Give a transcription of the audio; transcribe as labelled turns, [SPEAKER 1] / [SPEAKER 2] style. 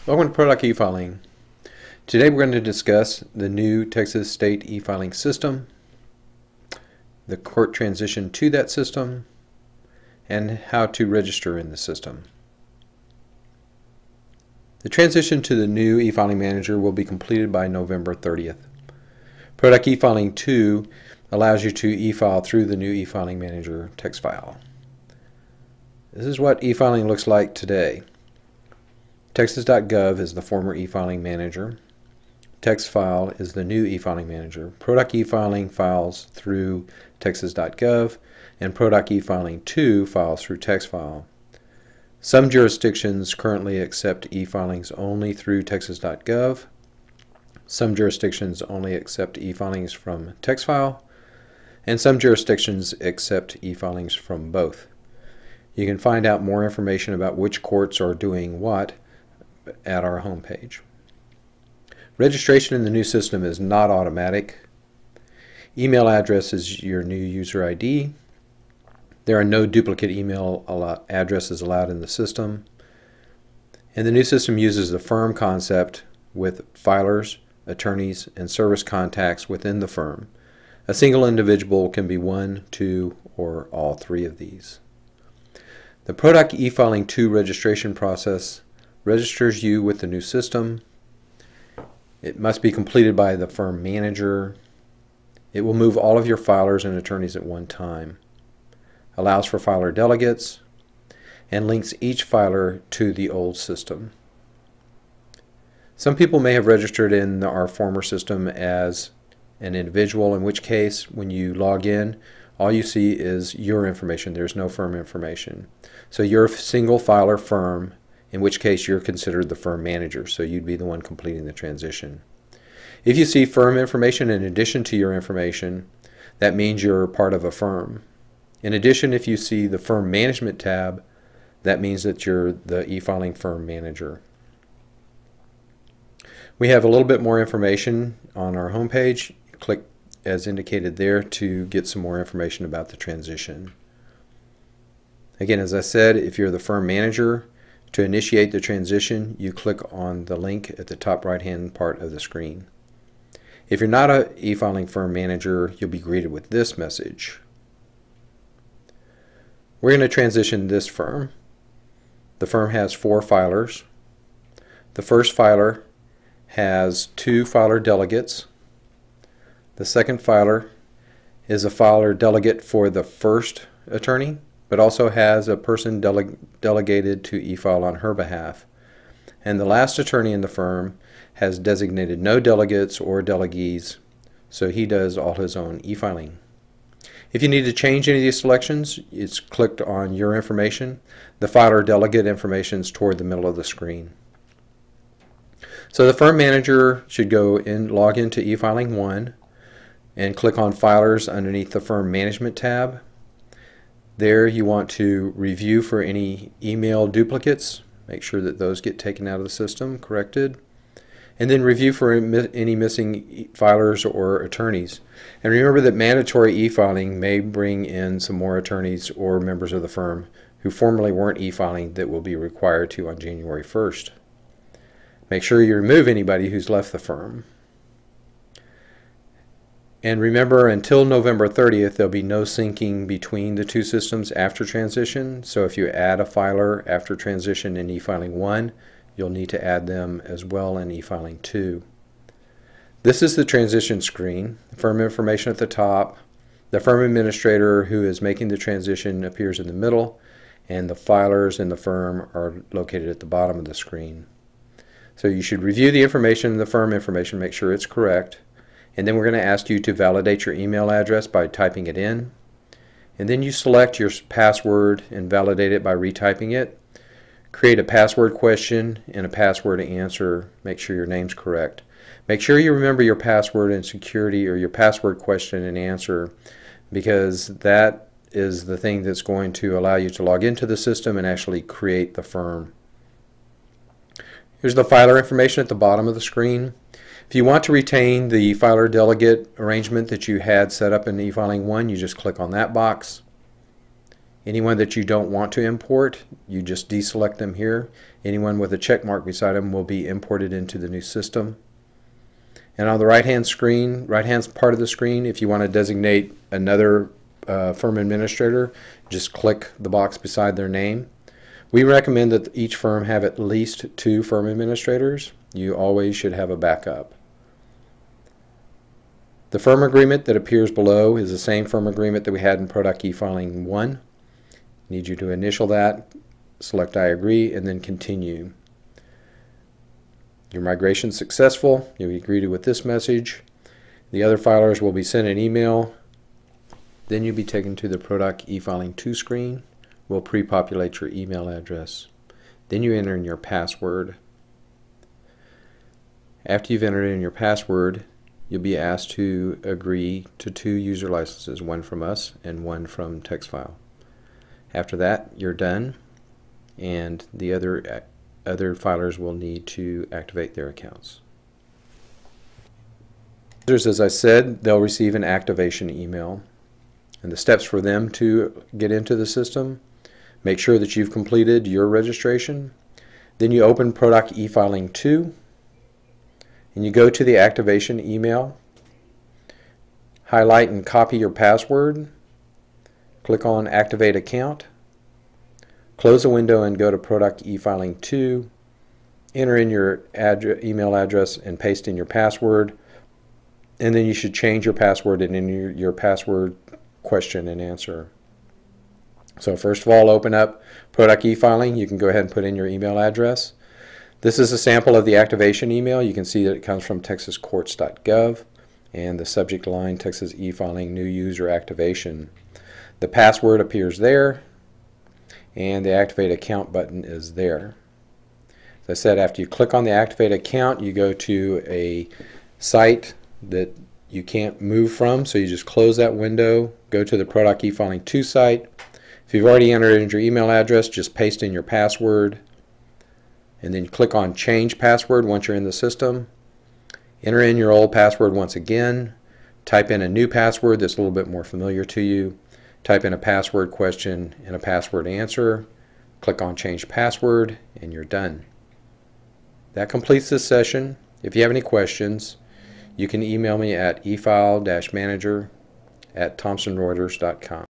[SPEAKER 1] Welcome to Product e-Filing. Today we're going to discuss the new Texas State e-filing system, the court transition to that system, and how to register in the system. The transition to the new e-filing manager will be completed by November 30th. Product e-Filing 2 allows you to e-file through the new e-filing manager text file. This is what e-filing looks like today. Texas.gov is the former e-filing manager. TextFile is the new e-filing manager. Product e-filing files through Texas.gov, and Product e-filing 2 files through TextFile. Some jurisdictions currently accept e-filings only through Texas.gov. Some jurisdictions only accept e-filings from TextFile, and some jurisdictions accept e-filings from both. You can find out more information about which courts are doing what at our homepage. Registration in the new system is not automatic. Email address is your new user ID. There are no duplicate email addresses allowed in the system. And the new system uses the firm concept with filers, attorneys, and service contacts within the firm. A single individual can be one, two, or all three of these. The Product e-filing 2 registration process registers you with the new system. It must be completed by the firm manager. It will move all of your filers and attorneys at one time. Allows for filer delegates and links each filer to the old system. Some people may have registered in our former system as an individual, in which case when you log in, all you see is your information. There's no firm information. So you're a single filer firm, in which case you're considered the firm manager, so you'd be the one completing the transition. If you see firm information in addition to your information, that means you're part of a firm. In addition, if you see the firm management tab, that means that you're the e-filing firm manager. We have a little bit more information on our homepage. Click as indicated there to get some more information about the transition. Again, as I said, if you're the firm manager, to initiate the transition, you click on the link at the top right-hand part of the screen. If you're not an e-filing firm manager, you'll be greeted with this message. We're going to transition this firm. The firm has 4 filers. The first filer has 2 filer delegates. The second filer is a filer delegate for the first attorney, but also has a person delegated to e-file on her behalf. And the last attorney in the firm has designated no delegates or delegees, so he does all his own e-filing. If you need to change any of these selections, it's clicked on Your Information. The filer delegate information is toward the middle of the screen. So the firm manager should log into e-filing 1 and click on Filers underneath the Firm Management tab. There you want to review for any email duplicates. Make sure that those get taken out of the system, corrected. And then review for any missing filers or attorneys. And remember that mandatory e-filing may bring in some more attorneys or members of the firm who formerly weren't e-filing that will be required to on January 1st. Make sure you remove anybody who's left the firm. And remember, until November 30th, there'll be no syncing between the two systems after transition. So if you add a filer after transition in e-filing 1, you'll need to add them as well in e-filing 2. This is the transition screen. Firm information at the top. The firm administrator who is making the transition appears in the middle, and the filers in the firm are located at the bottom of the screen. So you should review the information in the firm information, make sure it's correct. And then we're going to ask you to validate your email address by typing it in. And then you select your password and validate it by retyping it. Create a password question and a password answer. Make sure your name's correct. Make sure you remember your password and security, or your password question and answer, because that is the thing that's going to allow you to log into the system and actually create the firm. Here's the filer information at the bottom of the screen. If you want to retain the filer delegate arrangement that you had set up in e-filing 1, you just click on that box. Anyone that you don't want to import, you just deselect them here. Anyone with a check mark beside them will be imported into the new system. And on the right-hand part of the screen, if you want to designate another firm administrator, just click the box beside their name. We recommend that each firm have at least 2 firm administrators. You always should have a backup. The firm agreement that appears below is the same firm agreement that we had in Product e-Filing 1. Need you to initial that, select I agree, and then continue. Your migration is successful. You'll be greeted with this message. The other filers will be sent an email. Then you'll be taken to the Product e-Filing 2 screen. We'll pre-populate your email address. Then you enter in your password. After you've entered in your password, you'll be asked to agree to 2 user licenses, one from us and one from TextFile. After that, you're done, and the other filers will need to activate their accounts. As I said, they'll receive an activation email, and the steps for them to get into the system: make sure that you've completed your registration. Then you open Product e-Filing 2, and you go to the activation email, highlight and copy your password, click on Activate Account, close the window and go to Product e-Filing 2, enter in your email address and paste in your password, and then you should change your password and enter your password question and answer. So first of all, open up Product e-Filing. You can go ahead and put in your email address. This is a sample of the activation email. You can see that it comes from texascourts.gov, and the subject line, Texas e-Filing New User Activation. The password appears there, and the Activate Account button is there. As I said, after you click on the Activate Account, you go to a site that you can't move from, so you just close that window, go to the Product e-Filing 2 site. If you've already entered in your email address, just paste in your password, and then you click on Change Password once you're in the system. Enter in your old password once again, type in a new password that's a little bit more familiar to you, type in a password question and a password answer, click on Change Password, and you're done. That completes this session. If you have any questions, you can email me at efile-manager@thomsonreuters.com.